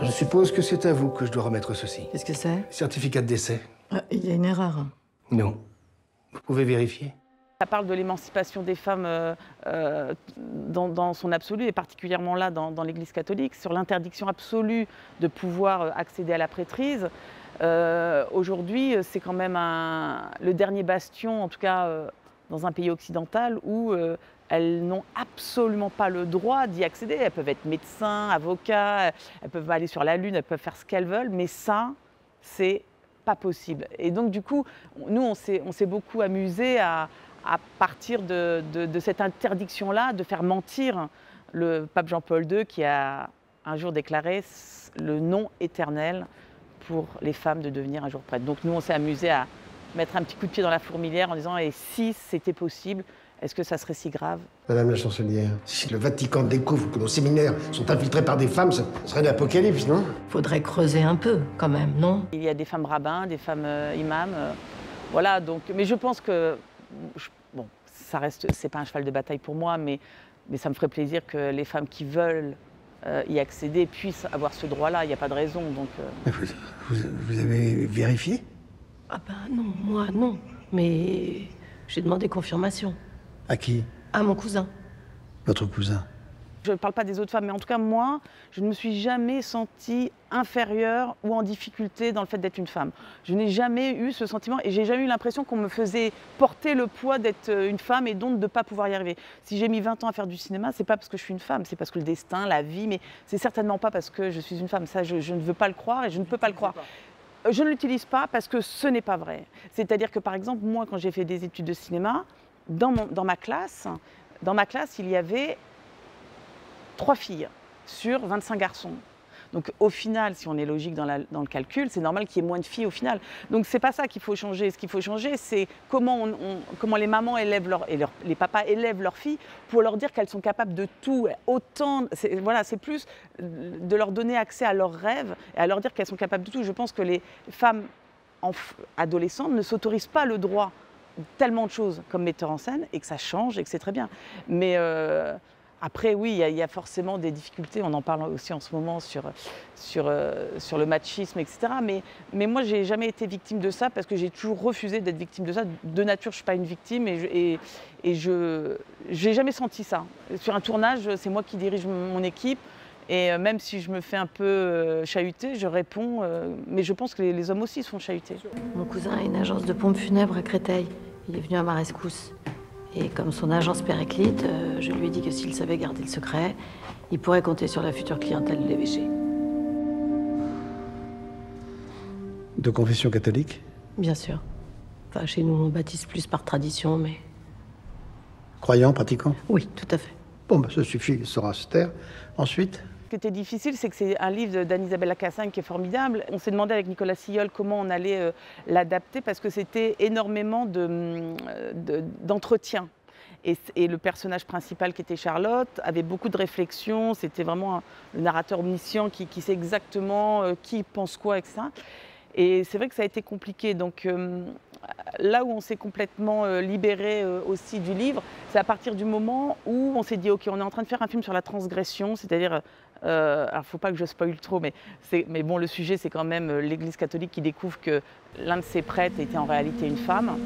Je suppose que c'est à vous que je dois remettre ceci. Qu'est-ce que c'est? Certificat de décès. Il y a une erreur. Non. Vous pouvez vérifier. Ça parle de l'émancipation des femmes dans son absolu, et particulièrement là dans l'Église catholique, sur l'interdiction absolue de pouvoir accéder à la prêtrise. Aujourd'hui, c'est quand même le dernier bastion, en tout cas dans un pays occidental, où elles n'ont absolument pas le droit d'y accéder. Elles peuvent être médecins, avocats, elles peuvent aller sur la Lune, elles peuvent faire ce qu'elles veulent, mais ça, c'est pas possible. Et donc du coup, nous, on s'est beaucoup amusé à partir de cette interdiction-là, de faire mentir le pape Jean-Paul II qui a un jour déclaré le non éternel pour les femmes de devenir un jour prêtres. Donc nous, on s'est amusé à mettre un petit coup de pied dans la fourmilière en disant « et si c'était possible, est-ce que ça serait si grave ?» Madame la chancelière, si le Vatican découvre que nos séminaires sont infiltrés par des femmes, ça serait l'apocalypse, non? Faudrait creuser un peu, quand même, non? Il y a des femmes rabbins, des femmes imams, voilà. Donc, mais je pense que bon, ça reste, c'est pas un cheval de bataille pour moi, mais ça me ferait plaisir que les femmes qui veulent y accéder puissent avoir ce droit-là. Il n'y a pas de raison. Donc, Vous avez vérifié? Ah ben non, moi non. Mais j'ai demandé confirmation. À qui? À mon cousin. Votre cousin? je ne parle pas des autres femmes, mais en tout cas moi, je ne me suis jamais sentie inférieure ou en difficulté dans le fait d'être une femme. Je n'ai jamais eu ce sentiment et j'ai jamais eu l'impression qu'on me faisait porter le poids d'être une femme et donc de ne pas pouvoir y arriver. Si j'ai mis 20 ans à faire du cinéma, c'est pas parce que je suis une femme, c'est parce que le destin, la vie, mais c'est certainement pas parce que je suis une femme. Ça, je ne veux pas le croire et je ne peux pas le croire. Je ne l'utilise pas parce que ce n'est pas vrai. C'est-à-dire que par exemple, moi, quand j'ai fait des études de cinéma, dans ma classe, il y avait 3 filles sur 25 garçons. Donc au final, si on est logique dans le calcul, c'est normal qu'il y ait moins de filles au final. Donc c'est pas ça qu'il faut changer. Ce qu'il faut changer, c'est comment les mamans élèvent les papas élèvent leurs filles pour leur dire qu'elles sont capables de tout, autant. Voilà, c'est plus de leur donner accès à leurs rêves et à leur dire qu'elles sont capables de tout. Je pense que les femmes adolescentes ne s'autorisent pas le droit tellement de choses comme metteur en scène et que ça change et que c'est très bien. Mais après, oui, il y a forcément des difficultés. On en parle aussi en ce moment sur le machisme, etc. Mais moi, je n'ai jamais été victime de ça parce que j'ai toujours refusé d'être victime de ça. De nature, je ne suis pas une victime et je n'ai jamais senti ça. Sur un tournage, c'est moi qui dirige mon équipe. Et même si je me fais un peu chahuter, je réponds. Mais je pense que les hommes aussi se font chahuter. Mon cousin a une agence de pompes funèbres à Créteil. Il est venu à ma rescousse. Et comme son agence périclite, je lui ai dit que s'il savait garder le secret, il pourrait compter sur la future clientèle de l'évêché. De confession catholique? Bien sûr. Enfin, chez nous, on baptise plus par tradition, mais... Croyant, pratiquant? Oui, tout à fait. Bon, ça suffit, il saura se taire. Ensuite? Ce qui était difficile, c'est que c'est un livre d'Anne-Isabelle Lacassagne qui est formidable. On s'est demandé avec Nicolas Sillol comment on allait l'adapter parce que c'était énormément d'entretien. Et le personnage principal qui était Charlotte avait beaucoup de réflexions. C'était vraiment le narrateur omniscient qui sait exactement qui pense quoi, etc. Et c'est vrai que ça a été compliqué. Donc là où on s'est complètement libéré aussi du livre, c'est à partir du moment où on s'est dit ok, on est en train de faire un film sur la transgression, c'est-à-dire alors il ne faut pas que je spoile trop, mais bon, le sujet c'est quand même l'Église catholique qui découvre que l'un de ses prêtres était en réalité une femme.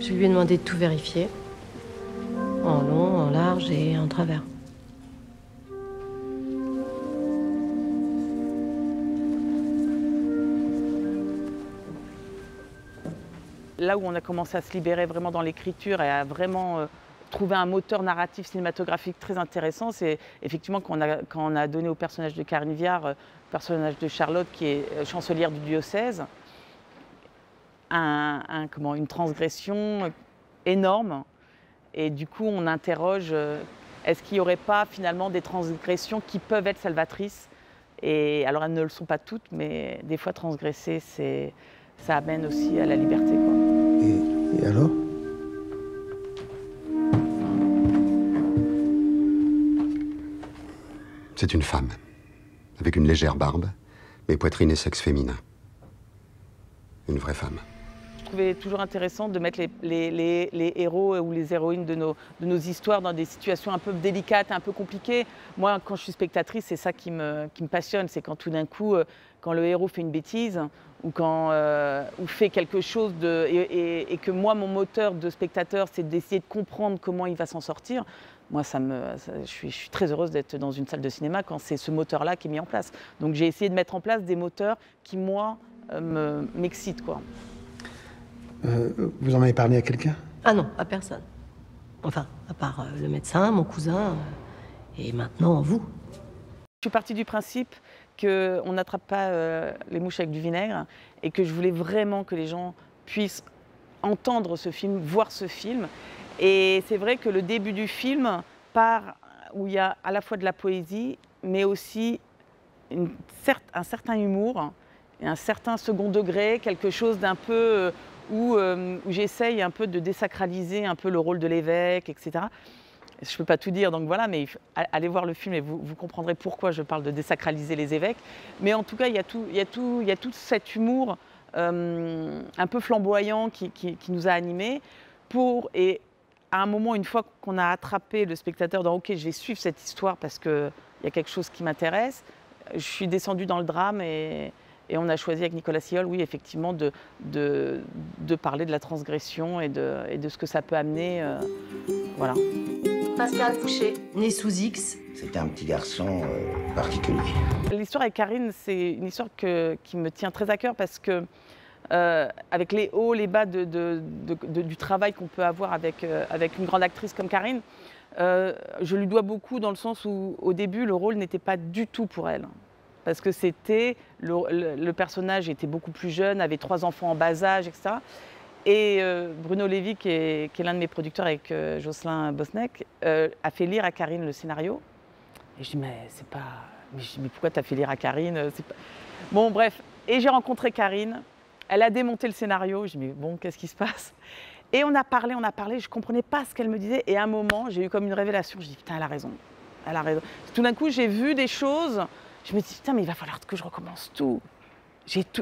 Je lui ai demandé de tout vérifier, en long, en large et en travers. Là où on a commencé à se libérer vraiment dans l'écriture et à vraiment trouver un moteur narratif cinématographique très intéressant, c'est effectivement quand on a donné au personnage de Karine Viard, le personnage de Charlotte qui est chancelière du diocèse, une transgression énorme. Et du coup, on interroge, est-ce qu'il n'y aurait pas finalement des transgressions qui peuvent être salvatrices? Et alors elles ne le sont pas toutes, mais des fois transgresser, ça amène aussi à la liberté, quoi. Et alors? C'est une femme, avec une légère barbe, mais poitrine et sexe féminin. Une vraie femme. trouvais toujours intéressant de mettre les héros ou les héroïnes de nos histoires dans des situations un peu délicates, un peu compliquées. Moi, quand je suis spectatrice, c'est ça qui me passionne, c'est quand tout d'un coup, quand le héros fait une bêtise ou ou fait quelque chose et que moi, mon moteur de spectateur, c'est d'essayer de comprendre comment il va s'en sortir. Moi, je suis très heureuse d'être dans une salle de cinéma quand c'est ce moteur-là qui est mis en place. Donc j'ai essayé de mettre en place des moteurs qui, moi, m'excitent, quoi. Vous en avez parlé à quelqu'un? Ah non, à personne. Enfin, à part le médecin, mon cousin, et maintenant vous. Je suis partie du principe qu'on n'attrape pas les mouches avec du vinaigre et que je voulais vraiment que les gens puissent entendre ce film, voir ce film. Et c'est vrai que le début du film part où il y a à la fois de la poésie, mais aussi un certain humour, et un certain second degré, quelque chose d'un peu où j'essaye un peu de désacraliser un peu le rôle de l'évêque, etc. Je ne peux pas tout dire, donc voilà, mais allez voir le film et vous comprendrez pourquoi je parle de désacraliser les évêques. Mais en tout cas, il y a tout cet humour un peu flamboyant qui nous a animés et à un moment, une fois qu'on a attrapé le spectateur dans « Ok, je vais suivre cette histoire parce qu'il y a quelque chose qui m'intéresse », je suis descendue dans le drame et on a choisi avec Nicolas Sillol, oui, effectivement, de parler de la transgression et de ce que ça peut amener. Voilà. Pascal Fouché, né sous X. C'était un petit garçon particulier. L'histoire avec Karine, c'est une histoire qui me tient très à cœur parce que avec les hauts, les bas du travail qu'on peut avoir avec une grande actrice comme Karine, je lui dois beaucoup dans le sens où, au début, le rôle n'était pas du tout pour elle. Parce que le personnage était beaucoup plus jeune, avait 3 enfants en bas âge, etc. Et Bruno Lévy, qui est l'un de mes producteurs avec Jocelyn Bosnec, a fait lire à Karine le scénario. Et je dis, mais pourquoi tu as fait lire à Karine? Bon, bref. Et j'ai rencontré Karine. Elle a démonté le scénario. Je dis, mais bon, qu'est-ce qui se passe? Et on a parlé, je ne comprenais pas ce qu'elle me disait. Et à un moment, j'ai eu comme une révélation. Je dis, putain, elle a raison. Elle a raison. Tout d'un coup, j'ai vu des choses. Je me dis, putain, mais il va falloir que je recommence tout.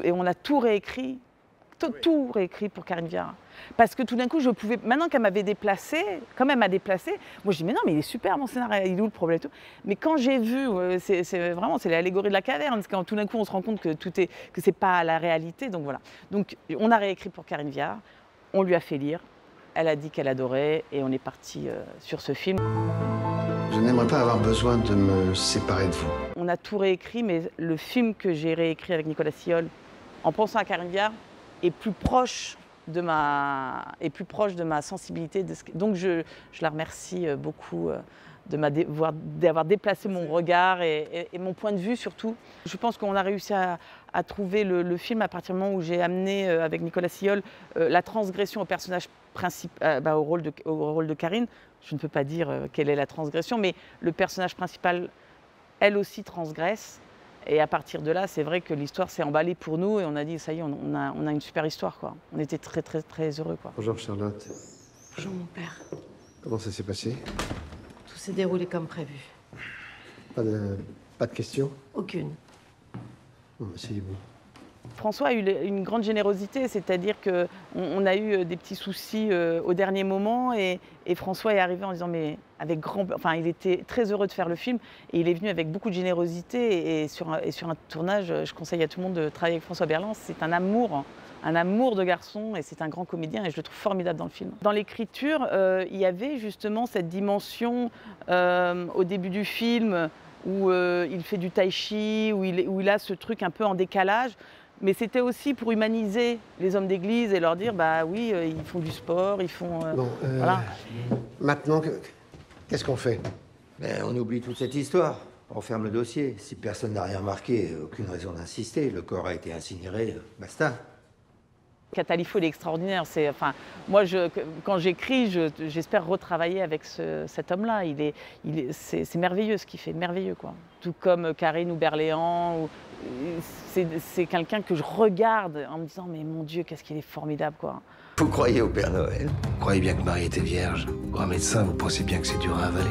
Et on a tout réécrit. Tout réécrit pour Karine Viard. Parce que tout d'un coup, je pouvais. Maintenant qu'elle m'avait déplacée, comme elle m'a déplacée, moi je dis mais non, mais il est super mon scénario, il est où le problème et tout. Mais quand j'ai vu, c'est vraiment l'allégorie de la caverne, quand tout d'un coup on se rend compte que c'est pas la réalité, donc voilà. Donc on a réécrit pour Karine Viard, on lui a fait lire, elle a dit qu'elle adorait et on est parti sur ce film. Je n'aimerais pas avoir besoin de me séparer de vous. On a tout réécrit, mais le film que j'ai réécrit avec Nicolas Sillol, en pensant à Karine Viard, est plus proche de ma sensibilité. Donc je la remercie beaucoup d'avoir déplacé mon regard et mon point de vue surtout. Je pense qu'on a réussi à trouver le film à partir du moment où j'ai amené avec Nicolas Sillol la transgression au personnage principal, au rôle de Karine. Je ne peux pas dire quelle est la transgression, mais le personnage principal, elle aussi, transgresse. Et à partir de là, c'est vrai que l'histoire s'est emballée pour nous et on a dit, ça y est, on a une super histoire, quoi. On était très, très, très heureux, quoi. Bonjour Charlotte. Bonjour mon père. Comment ça s'est passé? Tout s'est déroulé comme prévu. Pas de questions? Aucune. Bon, c'est bon. François a eu une grande générosité, c'est-à-dire qu'on a eu des petits soucis au dernier moment et François est arrivé en disant mais il était très heureux de faire le film et il est venu avec beaucoup de générosité et sur un tournage, je conseille à tout le monde de travailler avec François Berland, c'est un amour de garçon et c'est un grand comédien et je le trouve formidable dans le film. Dans l'écriture, il y avait justement cette dimension au début du film où il fait du tai chi, où il a ce truc un peu en décalage. Mais c'était aussi pour humaniser les hommes d'église et leur dire, bah oui, ils font du sport, ils font... Bon, voilà. Maintenant, qu'est-ce qu'on fait? Ben, on oublie toute cette histoire. On ferme le dossier. Si personne n'a rien marqué, aucune raison d'insister. Le corps a été incinéré, basta. Catalifo, il est extraordinaire. Moi, quand j'écris, j'espère retravailler avec cet homme-là. C'est merveilleux ce qu'il fait, merveilleux, quoi. Tout comme Karine ou Berléand. C'est quelqu'un que je regarde en me disant, mais mon Dieu, qu'est-ce qu'il est formidable, quoi. Vous croyez au Père Noël? Vous croyez bien que Marie était vierge? Grand médecin, vous pensez bien que c'est dur à avaler?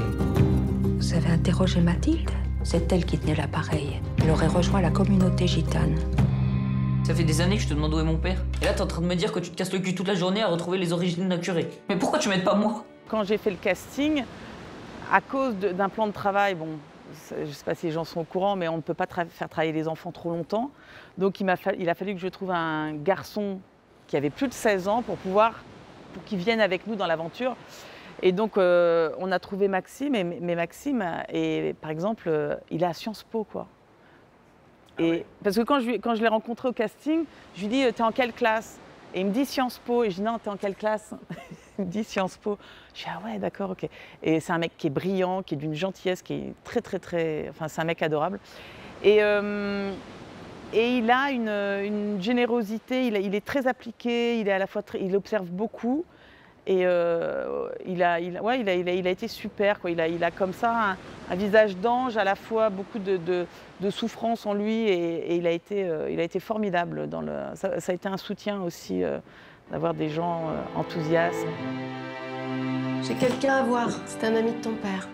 Vous avez interrogé Mathilde? C'est elle qui tenait l'appareil. Elle aurait rejoint la communauté gitane. Ça fait des années que je te demande où est mon père. Et là, t'es en train de me dire que tu te casses le cul toute la journée à retrouver les origines d'un curé. Mais pourquoi tu m'aides pas moi? Quand j'ai fait le casting, à cause d'un plan de travail, bon, je ne sais pas si les gens sont au courant, mais on ne peut pas faire travailler les enfants trop longtemps. Donc il a fallu que je trouve un garçon qui avait plus de 16 ans pour qu'il vienne avec nous dans l'aventure. Et donc on a trouvé Maxime, mais Maxime, par exemple, il est à Sciences Po, quoi. Et, parce que quand je l'ai rencontré au casting, je lui dis « T'es en quelle classe ?» Et il me dit « Sciences Po ». Et je dis « Non, t'es en quelle classe ?» Il me dit « Sciences Po ». Je dis « Ah ouais, d'accord, ok ». Et c'est un mec qui est brillant, qui est d'une gentillesse, qui est très... Enfin, c'est un mec adorable. Et il a une générosité, il est très appliqué, il est à la fois il observe beaucoup. Et il a été super, quoi. Il a comme ça un visage d'ange, à la fois beaucoup de souffrance en lui, et il a été formidable. Ça a été un soutien aussi d'avoir des gens enthousiastes. J'ai quelqu'un à voir, c'est un ami de ton père.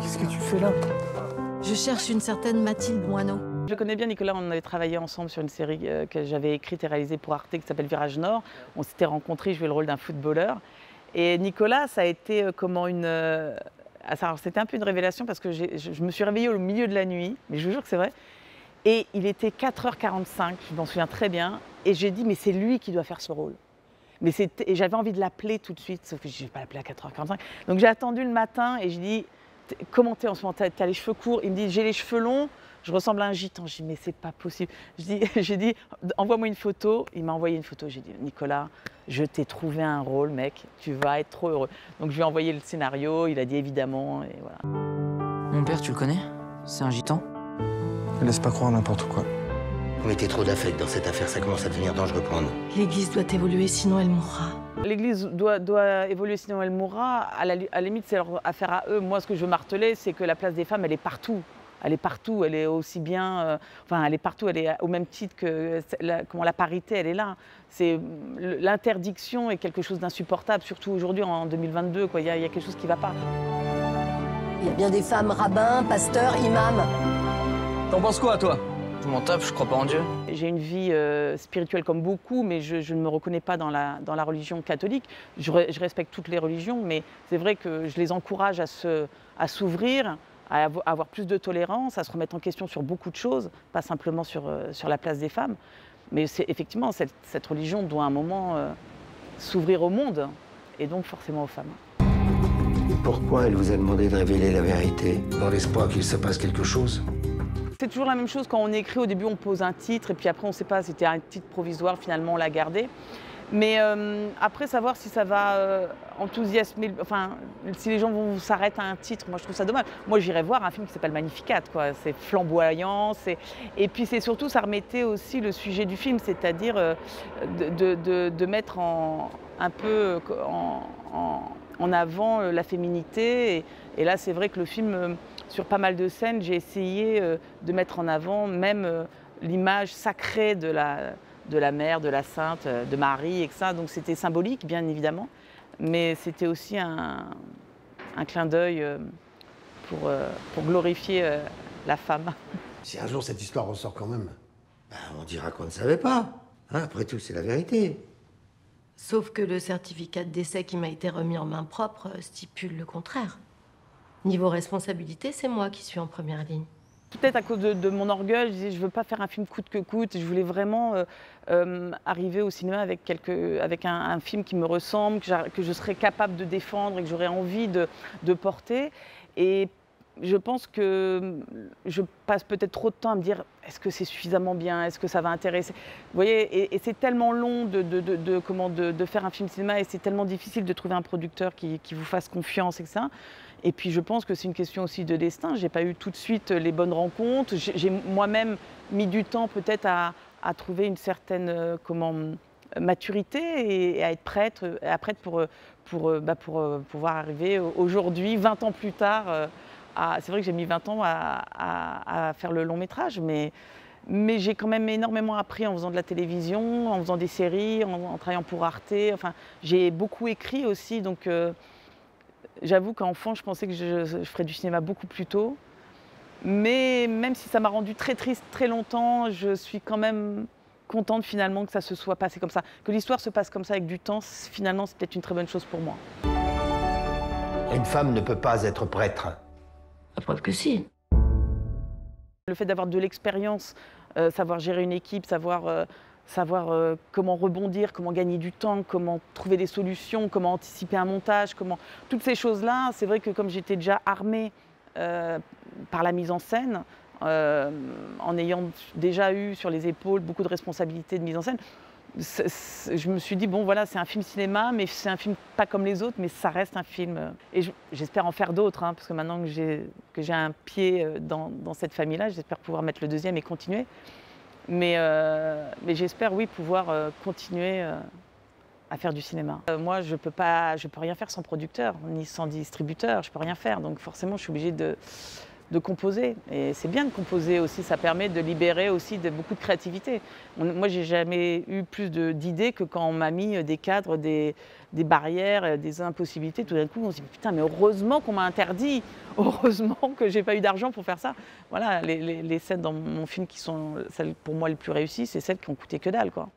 Qu'est-ce que tu fais là? Je cherche une certaine Mathilde Moineau. Je connais bien Nicolas, on avait travaillé ensemble sur une série que j'avais écrite et réalisée pour Arte qui s'appelle Virage Nord. On s'était rencontrés, je jouais le rôle d'un footballeur. Et Nicolas, ça a été comment c'était un peu une révélation parce que je me suis réveillée au milieu de la nuit, mais je vous jure que c'est vrai. Et il était 4h45, je m'en souviens très bien. Et j'ai dit, mais c'est lui qui doit faire ce rôle. Et j'avais envie de l'appeler tout de suite, sauf que je ne vais pas l'appeler à 4h45. Donc j'ai attendu le matin et je dis, comment t'es en ce moment? T'as les cheveux courts? Il me dit, j'ai les cheveux longs. Je ressemble à un gitan. Je dis, mais c'est pas possible. J'ai dit, envoie-moi une photo. Il m'a envoyé une photo. J'ai dit, Nicolas, je t'ai trouvé un rôle, mec. Tu vas être trop heureux. Donc je lui ai envoyé le scénario. Il a dit évidemment. Et voilà. Mon père, tu le connais? C'est un gitan? Ne laisse pas croire n'importe quoi. Vous mettez trop d'affect dans cette affaire, ça commence à devenir dangereux pour nous. L'Église doit évoluer, sinon elle mourra. L'Église doit évoluer, sinon elle mourra. À la limite, c'est leur affaire à eux. Moi, ce que je veux marteler, c'est que la place des femmes, elle est partout. Elle est partout, elle est aussi bien, elle est partout, elle est au même titre que la parité, elle est là. L'interdiction est quelque chose d'insupportable, surtout aujourd'hui en 2022, quoi. Il y a quelque chose qui ne va pas. Il y a bien des femmes rabbins, pasteurs, imams. T'en penses quoi, toi? Je m'en tape, je crois pas en Dieu. J'ai une vie spirituelle comme beaucoup, mais je ne me reconnais pas dans la religion catholique. Je respecte toutes les religions, mais c'est vrai que je les encourage à s'ouvrir, à avoir plus de tolérance, à se remettre en question sur beaucoup de choses, pas simplement sur la place des femmes. Mais effectivement, cette religion doit à un moment s'ouvrir au monde, et donc forcément aux femmes. Pourquoi elle vous a demandé de révéler la vérité? Dans l'espoir qu'il se passe quelque chose. C'est toujours la même chose quand on écrit. Au début, on pose un titre, et puis après, on ne sait pas, c'était un titre provisoire, finalement, on l'a gardé. Mais après, savoir si ça va enthousiasmer, si les gens s'arrêter à un titre, moi je trouve ça dommage. Moi j'irais voir un film qui s'appelle Magnificat, quoi. C'est flamboyant, et puis c'est surtout, ça remettait aussi le sujet du film, c'est-à-dire de mettre un peu en avant la féminité. Et là, c'est vrai que le film, sur pas mal de scènes, j'ai essayé de mettre en avant même l'image sacrée de la mère, de la sainte, de Marie, et que ça. Donc c'était symbolique, bien évidemment, mais c'était aussi un clin d'œil pour glorifier la femme. Si un jour cette histoire ressort quand même. Ben, on dira qu'on ne savait pas. Hein, après tout, c'est la vérité. Sauf que le certificat de décès qui m'a été remis en main propre stipule le contraire. Niveau responsabilité, c'est moi qui suis en première ligne. Peut-être à cause de mon orgueil, je disais je veux pas faire un film coûte que coûte. Je voulais vraiment arriver au cinéma avec un film qui me ressemble, que je serais capable de défendre et que j'aurais envie de porter. Et je pense que je passe peut-être trop de temps à me dire est-ce que c'est suffisamment bien, est-ce que ça va intéresser. Vous voyez, et c'est tellement long de faire un film cinéma, et c'est tellement difficile de trouver un producteur qui vous fasse confiance, etc. Et puis je pense que c'est une question aussi de destin. J'ai pas eu tout de suite les bonnes rencontres. J'ai moi-même mis du temps peut-être à trouver une certaine maturité et à être prête pour pouvoir arriver aujourd'hui, 20 ans plus tard. C'est vrai que j'ai mis 20 ans à faire le long métrage, mais j'ai quand même énormément appris en faisant de la télévision, en faisant des séries, en travaillant pour Arte. Enfin, j'ai beaucoup écrit aussi, donc j'avoue qu'enfant, je pensais que je ferais du cinéma beaucoup plus tôt. Mais même si ça m'a rendu très triste très longtemps, je suis quand même contente finalement que ça se soit passé comme ça. Que l'histoire se passe comme ça avec du temps, finalement, c'est peut-être une très bonne chose pour moi. Une femme ne peut pas être prêtre. La preuve que si. Le fait d'avoir de l'expérience, savoir gérer une équipe, savoir comment rebondir, comment gagner du temps, comment trouver des solutions, comment anticiper un montage, toutes ces choses-là, c'est vrai que comme j'étais déjà armée par la mise en scène, en ayant déjà eu sur les épaules beaucoup de responsabilités de mise en scène, je me suis dit, bon voilà, c'est un film cinéma, mais c'est un film pas comme les autres, mais ça reste un film. Et j'espère en faire d'autres, hein, parce que maintenant que j'ai un pied dans cette famille-là, j'espère pouvoir mettre le deuxième et continuer. Mais j'espère, oui, pouvoir continuer à faire du cinéma. Moi, je peux rien faire sans producteur, ni sans distributeur, je peux rien faire. Donc forcément, je suis obligée de composer. Et c'est bien de composer aussi, ça permet de libérer aussi beaucoup de créativité. Moi, j'ai jamais eu plus d'idées que quand on m'a mis des cadres, des barrières, des impossibilités. Tout d'un coup, on se dit, putain, mais heureusement qu'on m'a interdit, heureusement que j'ai pas eu d'argent pour faire ça. Voilà, les scènes dans mon film qui sont celles pour moi les plus réussies, c'est celles qui ont coûté que dalle, quoi.